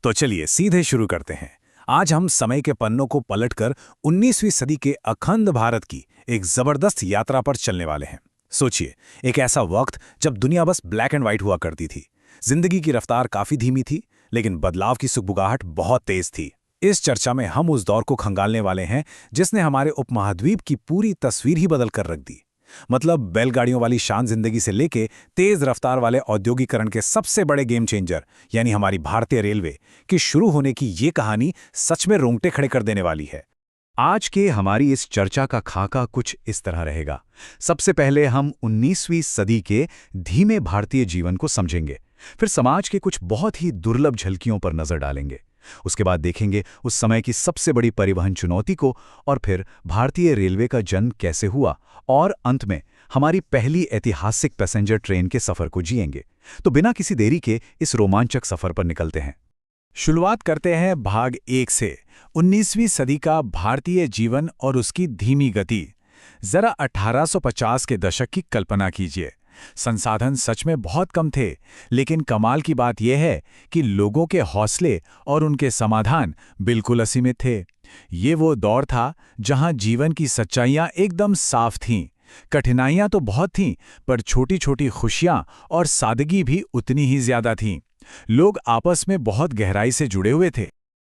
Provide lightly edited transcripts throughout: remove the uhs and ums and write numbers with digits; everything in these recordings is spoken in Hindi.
तो चलिए सीधे शुरू करते हैं। आज हम समय के पन्नों को पलटकर 19वीं सदी के अखंड भारत की एक जबरदस्त यात्रा पर चलने वाले हैं। सोचिए, एक ऐसा वक्त जब दुनिया बस ब्लैक एंड व्हाइट हुआ करती थी। जिंदगी की रफ्तार काफी धीमी थी, लेकिन बदलाव की सुगबुगाहट बहुत तेज थी। इस चर्चा में हम उस दौर को खंगालने वाले हैं जिसने हमारे उपमहाद्वीप की पूरी तस्वीर ही बदल कर रख दी। मतलब बैलगाड़ियों वाली शांत जिंदगी से लेके तेज रफ्तार वाले औद्योगिकरण के सबसे बड़े गेम चेंजर यानी हमारी भारतीय रेलवे की शुरू होने की ये कहानी सच में रोंगटे खड़े कर देने वाली है। आज के हमारी इस चर्चा का खाका कुछ इस तरह रहेगा। सबसे पहले हम 19वीं सदी के धीमे भारतीय जीवन को समझेंगे, फिर समाज के कुछ बहुत ही दुर्लभ झलकियों पर नजर डालेंगे। उसके बाद देखेंगे उस समय की सबसे बड़ी परिवहन चुनौती को, और फिर भारतीय रेलवे का जन्म कैसे हुआ, और अंत में हमारी पहली ऐतिहासिक पैसेंजर ट्रेन के सफर को जिएंगे। तो बिना किसी देरी के इस रोमांचक सफर पर निकलते हैं। शुरुआत करते हैं भाग 1 से, 19वीं सदी का भारतीय जीवन और उसकी धीमी गति। जरा 1850 के दशक की कल्पना कीजिए। संसाधन सच में बहुत कम थे, लेकिन कमाल की बात यह है कि लोगों के हौसले और उनके समाधान बिल्कुल असीमित थे। ये वो दौर था जहां जीवन की सच्चाइयां एकदम साफ थीं। कठिनाइयां तो बहुत थीं, पर छोटी छोटी खुशियां और सादगी भी उतनी ही ज्यादा थीं। लोग आपस में बहुत गहराई से जुड़े हुए थे।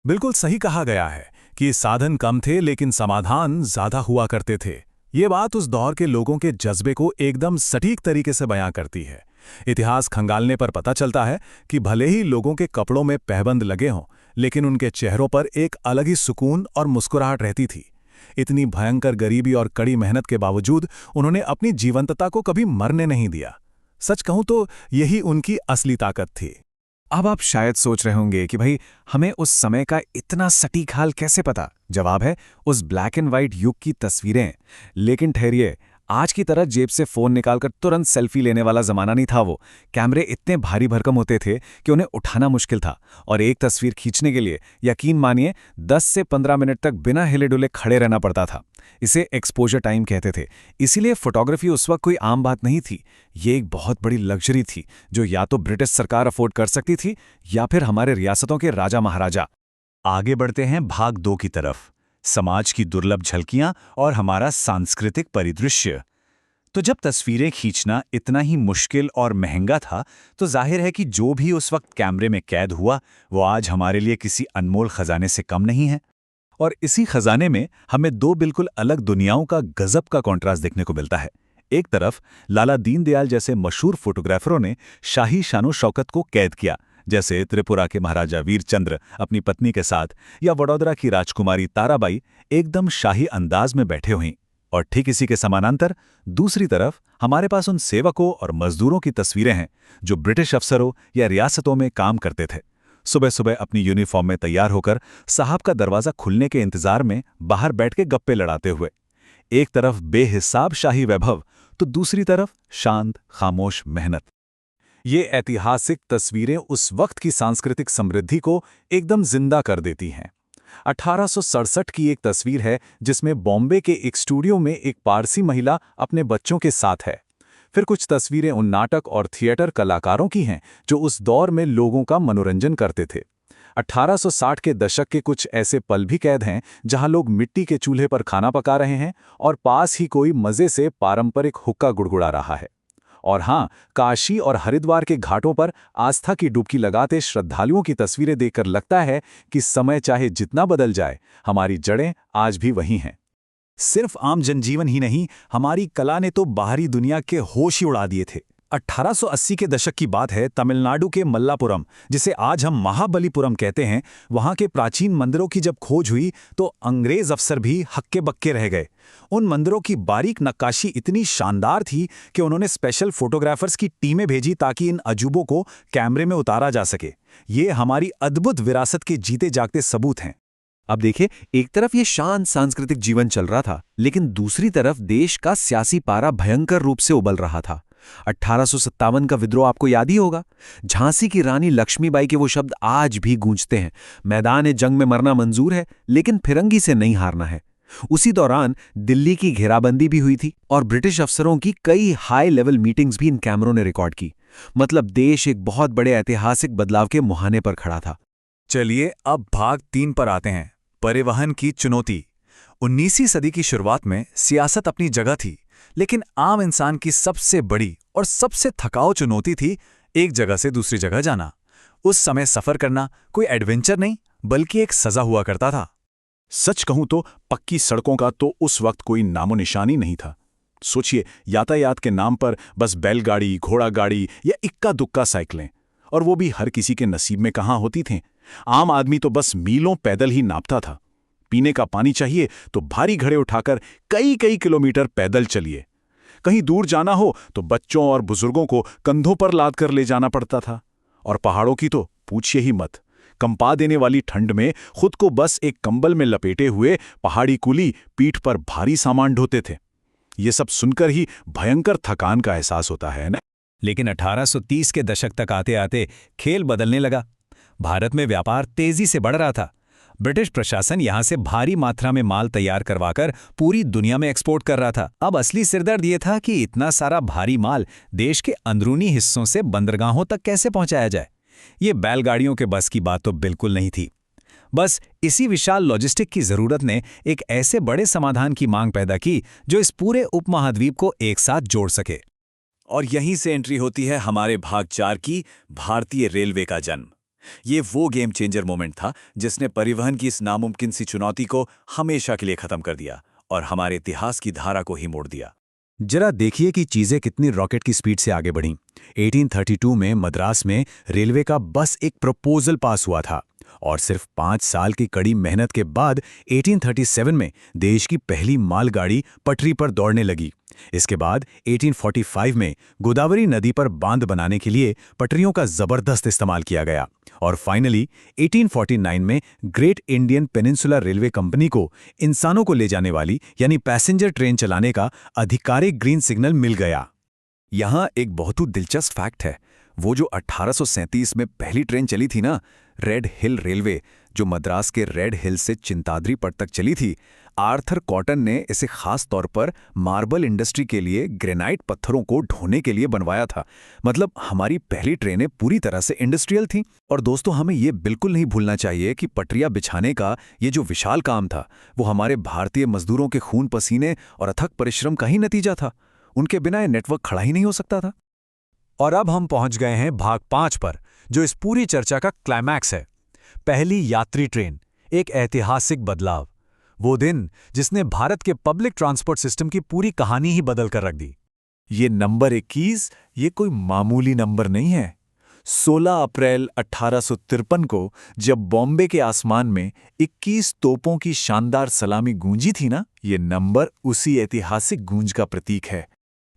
बिल्कुल सही कहा गया है कि साधन कम थे लेकिन समाधान ज्यादा हुआ करते थे। ये बात उस दौर के लोगों के जज्बे को एकदम सटीक तरीके से बयां करती है। इतिहास खंगालने पर पता चलता है कि भले ही लोगों के कपड़ों में पैबंद लगे हों, लेकिन उनके चेहरों पर एक अलग ही सुकून और मुस्कुराहट रहती थी। इतनी भयंकर गरीबी और कड़ी मेहनत के बावजूद उन्होंने अपनी जीवंतता को कभी मरने नहीं दिया। सच कहूं तो यही उनकी असली ताकत थी। अब आप शायद सोच रहे होंगे कि भाई, हमें उस समय का इतना सटीक हाल कैसे पता? जवाब है उस ब्लैक एंड व्हाइट युग की तस्वीरें। लेकिन ठहरिए, आज की तरह जेब से फोन निकालकर तुरंत सेल्फी लेने वाला जमाना नहीं था वो। कैमरे इतने भारी भरकम होते थे कि उन्हें उठाना मुश्किल था, और एक तस्वीर खींचने के लिए यकीन मानिए 10 से 15 मिनट तक बिना हिले डुले खड़े रहना पड़ता था। इसे एक्सपोजर टाइम कहते थे। इसीलिए फोटोग्राफी उस वक्त कोई आम बात नहीं थी। ये एक बहुत बड़ी लग्जरी थी जो या तो ब्रिटिश सरकार अफोर्ड कर सकती थी या फिर हमारे रियासतों के राजा महाराजा। आगे बढ़ते हैं भाग 2 की तरफ, समाज की दुर्लभ झलकियां और हमारा सांस्कृतिक परिदृश्य। तो जब तस्वीरें खींचना इतना ही मुश्किल और महंगा था, तो जाहिर है कि जो भी उस वक्त कैमरे में कैद हुआ वो आज हमारे लिए किसी अनमोल खजाने से कम नहीं है। और इसी खजाने में हमें दो बिल्कुल अलग दुनियाओं का गजब का कॉन्ट्रास्ट देखने को मिलता है। एक तरफ लाला दीनदयाल जैसे मशहूर फोटोग्राफरों ने शाही शानो शौकत को कैद किया, जैसे त्रिपुरा के महाराजा वीरचंद्र अपनी पत्नी के साथ, या वडोदरा की राजकुमारी ताराबाई एकदम शाही अंदाज में बैठे हुई। और ठीक इसी के समानांतर दूसरी तरफ हमारे पास उन सेवकों और मजदूरों की तस्वीरें हैं जो ब्रिटिश अफसरों या रियासतों में काम करते थे। सुबह सुबह अपनी यूनिफॉर्म में तैयार होकर साहब का दरवाजा खुलने के इंतजार में बाहर बैठ के गप्पे लड़ाते हुए। एक तरफ बेहिसाब शाही वैभव, तो दूसरी तरफ शांत खामोश मेहनत। ये ऐतिहासिक तस्वीरें उस वक्त की सांस्कृतिक समृद्धि को एकदम जिंदा कर देती हैं। 1867 की एक तस्वीर है जिसमें बॉम्बे के एक स्टूडियो में एक पारसी महिला अपने बच्चों के साथ है। फिर कुछ तस्वीरें उन नाटक और थिएटर कलाकारों की हैं जो उस दौर में लोगों का मनोरंजन करते थे। 1860 के दशक के कुछ ऐसे पल भी कैद हैं जहां लोग मिट्टी के चूल्हे पर खाना पका रहे हैं और पास ही कोई मजे से पारंपरिक हुक्का गुड़गुड़ा रहा है। और हाँ, काशी और हरिद्वार के घाटों पर आस्था की डुबकी लगाते श्रद्धालुओं की तस्वीरें देखकर लगता है कि समय चाहे जितना बदल जाए, हमारी जड़ें आज भी वही हैं। सिर्फ आम जनजीवन ही नहीं, हमारी कला ने तो बाहरी दुनिया के होश ही उड़ा दिए थे। 1880 के दशक की बात है। तमिलनाडु के मल्लापुरम, जिसे आज हम महाबलीपुरम कहते हैं, वहां के प्राचीन मंदिरों की जब खोज हुई तो अंग्रेज अफसर भी हक्के बक्के रह गए। उन मंदिरों की बारीक नक्काशी इतनी शानदार थी कि उन्होंने स्पेशल फोटोग्राफर्स की टीमें भेजी ताकि इन अजूबों को कैमरे में उतारा जा सके। ये हमारी अद्भुत विरासत के जीते जागते सबूत हैं। अब देखिए, एक तरफ ये शांत सांस्कृतिक जीवन चल रहा था, लेकिन दूसरी तरफ देश का सियासी पारा भयंकर रूप से उबल रहा था। 1857 का विद्रोह आपको याद ही होगा। झांसी की रानी लक्ष्मीबाई के वो शब्द आज भी गूंजते हैं, मैदान जंग में मरना मंजूर है लेकिन फिरंगी से नहीं हारना है। उसी दौरान दिल्ली की घेराबंदी भी हुई थी और ब्रिटिश अफसरों की कई हाई लेवल मीटिंग्स भी इन कैमरों ने रिकॉर्ड की। मतलब देश एक बहुत बड़े ऐतिहासिक बदलाव के मुहाने पर खड़ा था। चलिए अब भाग 3 पर आते हैं, परिवहन की चुनौती। 19वीं सदी की शुरुआत में सियासत अपनी जगह थी, लेकिन आम इंसान की सबसे बड़ी और सबसे थकाऊ चुनौती थी एक जगह से दूसरी जगह जाना। उस समय सफर करना कोई एडवेंचर नहीं, बल्कि एक सजा हुआ करता था। सच कहूं तो पक्की सड़कों का तो उस वक्त कोई नामो निशानी नहीं था। सोचिए, यातायात के नाम पर बस बैलगाड़ी, घोड़ा गाड़ी या इक्का दुक्का साइकिलें, और वो भी हर किसी के नसीब में कहाँ होती थीं। आम आदमी तो बस मीलों पैदल ही नापता था। पीने का पानी चाहिए तो भारी घड़े उठाकर कई कई किलोमीटर पैदल चलिए। कहीं दूर जाना हो तो बच्चों और बुजुर्गों को कंधों पर लाद कर ले जाना पड़ता था। और पहाड़ों की तो पूछिए ही मत। कंपा देने वाली ठंड में खुद को बस एक कंबल में लपेटे हुए पहाड़ी कुली पीठ पर भारी सामान ढोते थे। ये सब सुनकर ही भयंकर थकान का एहसास होता है ना। लेकिन 1830 के दशक तक आते आते खेल बदलने लगा। भारत में व्यापार तेजी से बढ़ रहा था। ब्रिटिश प्रशासन यहां से भारी मात्रा में माल तैयार करवाकर पूरी दुनिया में एक्सपोर्ट कर रहा था। अब असली सिरदर्द ये था कि इतना सारा भारी माल देश के अंदरूनी हिस्सों से बंदरगाहों तक कैसे पहुंचाया जाए। ये बैलगाड़ियों के बस की बात तो बिल्कुल नहीं थी। बस इसी विशाल लॉजिस्टिक की जरूरत ने एक ऐसे बड़े समाधान की मांग पैदा की जो इस पूरे उपमहाद्वीप को एक साथ जोड़ सके। और यहीं से एंट्री होती है हमारे भाग 4 की, भारतीय रेलवे का जन्म। ये वो गेम चेंजर मोमेंट था जिसने परिवहन की इस नामुमकिन सी चुनौती को हमेशा के लिए खत्म कर दिया और हमारे इतिहास की धारा को ही मोड़ दिया। जरा देखिए कि चीजें कितनी रॉकेट की स्पीड से आगे बढ़ीं। 1832 में मद्रास में रेलवे का बस एक प्रपोजल पास हुआ था और सिर्फ 5 साल की कड़ी मेहनत के बाद 1837 में देश की पहली मालगाड़ी पटरी पर दौड़ने लगी। इसके बाद 1845 में गोदावरी नदी पर बांध बनाने के लिए पटरियों का जबरदस्त इस्तेमाल किया गया और फाइनली 1849 में great Indian peninsular railway company को इंसानों को ले जाने वाली यानी पैसेंजर ट्रेन चलाने का आधिकारिक ग्रीन सिग्नल मिल गया। यहाँ एक बहुत ही दिलचस्प फैक्ट है। वो जो 1837 में पहली ट्रेन चली थी ना, रेड हिल रेलवे, जो मद्रास के रेड हिल से चिंताद्री पट तक चली थी, आर्थर कॉटन ने इसे खास तौर पर मार्बल इंडस्ट्री के लिए ग्रेनाइट पत्थरों को ढोने के लिए बनवाया था। मतलब हमारी पहली ट्रेनें पूरी तरह से इंडस्ट्रियल थीं। और दोस्तों, हमें ये बिल्कुल नहीं भूलना चाहिए कि पटरियां बिछाने का ये जो विशाल काम था, वो हमारे भारतीय मजदूरों के खून पसीने और अथक परिश्रम का ही नतीजा था। उनके बिना ये नेटवर्क खड़ा ही नहीं हो सकता था। और अब हम पहुंच गए हैं भाग 5 पर, जो इस पूरी चर्चा का क्लाइमैक्स है। पहली यात्री ट्रेन, एक ऐतिहासिक बदलाव। वो दिन जिसने भारत के पब्लिक ट्रांसपोर्ट सिस्टम की पूरी कहानी ही बदल कर रख दी। ये नंबर 21 ये कोई मामूली नंबर नहीं है। 16 अप्रैल 1853 को जब बॉम्बे के आसमान में 21 तोपों की शानदार सलामी गूंजी थी ना, ये नंबर उसी ऐतिहासिक गूंज का प्रतीक है।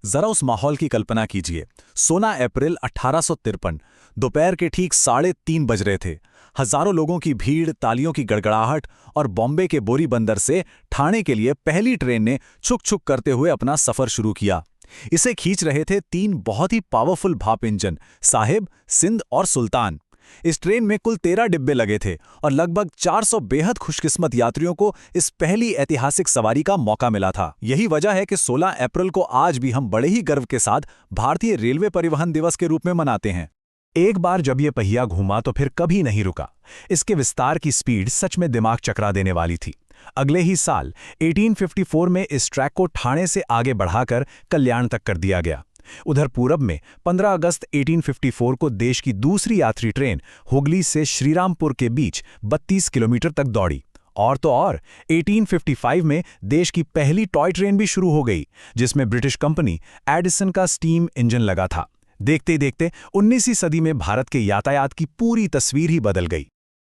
जरा उस माहौल की कल्पना कीजिए। 16 अप्रैल 1853, दोपहर के ठीक 3:30 बज रहे थे। हजारों लोगों की भीड़, तालियों की गड़गड़ाहट और बॉम्बे के बोरी बंदर से ठाणे के लिए पहली ट्रेन ने छुक छुक करते हुए अपना सफर शुरू किया। इसे खींच रहे थे 3 बहुत ही पावरफुल भाप इंजन, साहिब, सिंध और सुल्तान। इस ट्रेन में कुल 13 डिब्बे लगे थे और लगभग 400 बेहद खुशकिस्मत यात्रियों को इस पहली ऐतिहासिक सवारी का मौका मिला था। यही वजह है कि 16 अप्रैल को आज भी हम बड़े ही गर्व के साथ भारतीय रेलवे परिवहन दिवस के रूप में मनाते हैं। एक बार जब ये पहिया घूमा तो फिर कभी नहीं रुका। इसके विस्तार की स्पीड सच में दिमाग चकरा देने वाली थी। अगले ही साल 1854 में इस ट्रैक को ठाणे से आगे बढ़ाकर कल्याण तक कर दिया गया। उधर पूरब में 15 अगस्त 1854 को देश की दूसरी यात्री ट्रेन हुगली से श्रीरामपुर के बीच 32 किलोमीटर तक दौड़ी। और तो और 1855 में देश की पहली टॉय ट्रेन भी शुरू हो गई, जिसमें ब्रिटिश कंपनी एडिसन का स्टीम इंजन लगा था। देखते ही देखते 19वीं सदी में भारत के यातायात की पूरी तस्वीर ही बदल गई।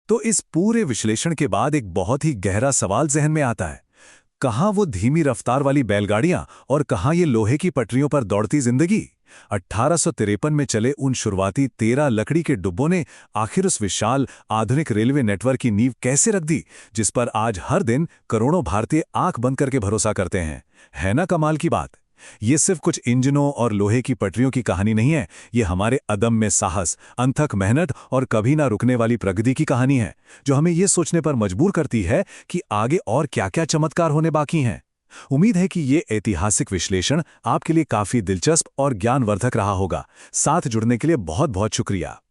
तो इस पूरे विश्लेषण के बाद एक बहुत ही गहरा सवाल जहन में आता है। कहाँ वो धीमी रफ्तार वाली बैलगाड़ियां और कहाँ ये लोहे की पटरियों पर दौड़ती जिंदगी? 1853 में चले उन शुरुआती 13 लकड़ी के डिब्बों ने आखिर उस विशाल आधुनिक रेलवे नेटवर्क की नींव कैसे रख दी, जिस पर आज हर दिन करोड़ों भारतीय आंख बंद करके भरोसा करते हैं? है ना कमाल की बात? ये सिर्फ कुछ इंजनों और लोहे की पटरियों की कहानी नहीं है। ये हमारे अदम्य साहस, अनथक मेहनत और कभी ना रुकने वाली प्रगति की कहानी है, जो हमें ये सोचने पर मजबूर करती है कि आगे और क्या-क्या चमत्कार होने बाकी हैं। उम्मीद है कि ये ऐतिहासिक विश्लेषण आपके लिए काफी दिलचस्प और ज्ञानवर्धक रहा होगा। साथ जुड़ने के लिए बहुत बहुत शुक्रिया।